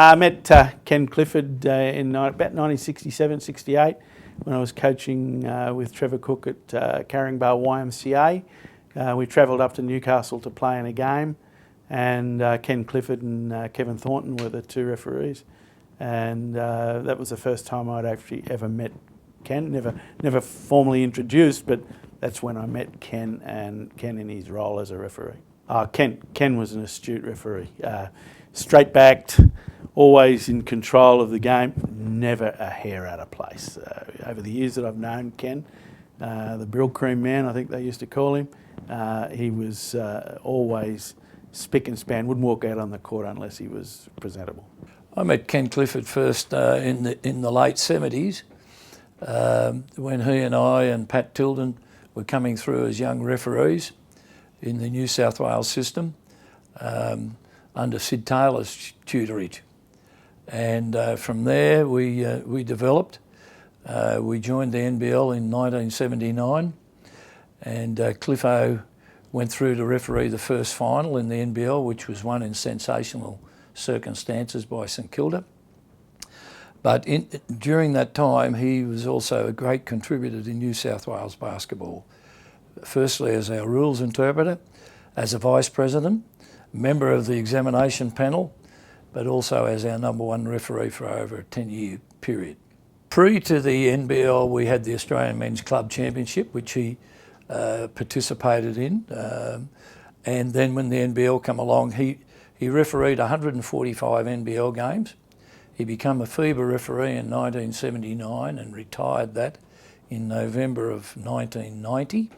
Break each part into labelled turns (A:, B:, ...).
A: I met Ken Clifford in about 1967-68 when I was coaching with Trevor Cook at Carringbale YMCA. We travelled up to Newcastle to play in a game, and Ken Clifford and Kevin Thornton were the two referees. And that was the first time I'd actually ever met Ken. Never formally introduced, but that's when I met Ken, and Ken in his role as a referee. Ken was an astute referee, straight-backed, always in control of the game, never a hair out of place. Over the years that I've known Ken, the Brill Cream Man, I think they used to call him, he was always spick and span, wouldn't walk out on the court unless he was presentable.
B: I met Ken Clifford first in the late 70s when he and I and Pat Tilden were coming through as young referees in the New South Wales system under Sid Taylor's tutorage. And from there we developed. We joined the NBL in 1979, and Cliffo went through to referee the first final in the NBL, which was won in sensational circumstances by St Kilda. But during that time he was also a great contributor to New South Wales basketball. Firstly as our rules interpreter, as a vice president, member of the examination panel, but also as our #1 referee for over a 10-year period. Pre to the NBL we had the Australian Men's Club Championship, which he participated in, and then when the NBL came along he refereed 145 NBL games. He became a FIBA referee in 1979 and retired that in November of 1990.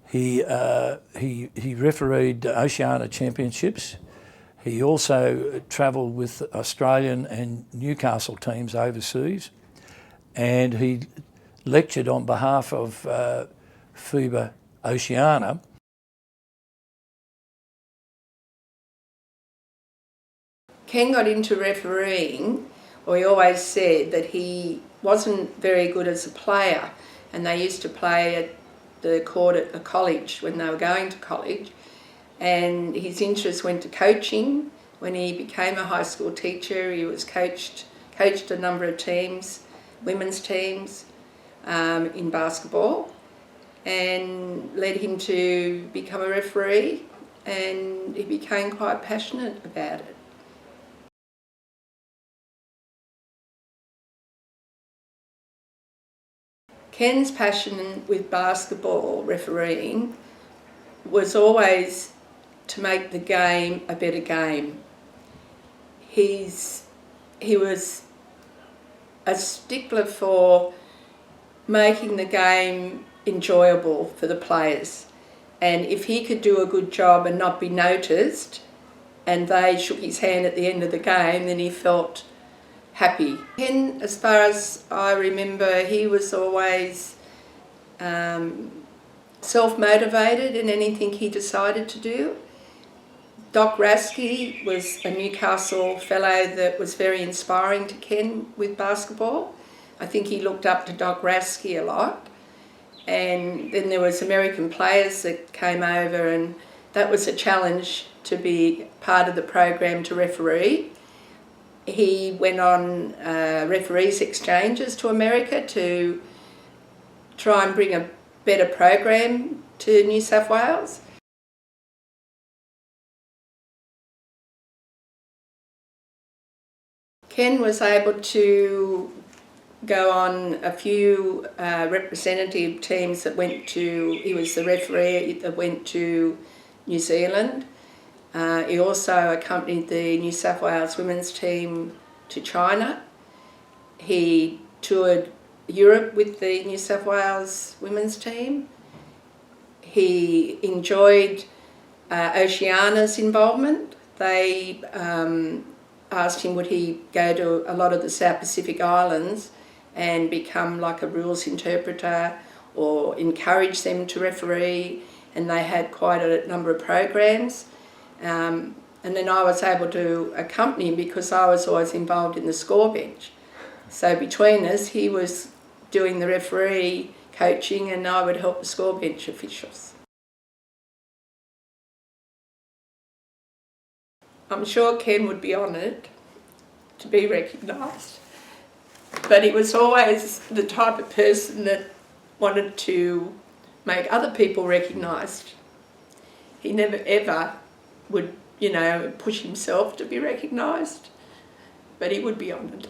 B: He refereed Oceania Championships. He also travelled with Australian and Newcastle teams overseas, and he lectured on behalf of FIBA Oceania.
C: Ken got into refereeing, or he always said that he wasn't very good as a player, and they used to play at the court at a college when they were going to college, and his interest went to coaching. When he became a high school teacher, he was coached a number of teams, women's teams in basketball, and led him to become a referee, and he became quite passionate about it. Ken's passion with basketball refereeing was always to make the game a better game. He was a stickler for making the game enjoyable for the players, and if he could do a good job and not be noticed and they shook his hand at the end of the game, then he felt happy. Ken, as far as I remember, he was always self-motivated in anything he decided to do. Doc Rasky was a Newcastle fellow that was very inspiring to Ken with basketball. I think he looked up to Doc Rasky a lot. And then there was American players that came over, and that was a challenge to be part of the program to referee. He went on referees exchanges to America to try and bring a better program to New South Wales. Ken was able to go on a few representative teams that went to, he was the referee that went to New Zealand. He also accompanied the New South Wales women's team to China. He toured Europe with the New South Wales women's team. He enjoyed Oceania's involvement. They asked him would he go to a lot of the South Pacific Islands and become like a rules interpreter or encourage them to referee, and they had quite a number of programs. And then I was able to accompany him because I was always involved in the score bench. So between us, he was doing the referee coaching and I would help the score bench officials. I'm sure Ken would be honoured to be recognised. But he was always the type of person that wanted to make other people recognised. He never ever would, push himself to be recognised, but he would be honoured.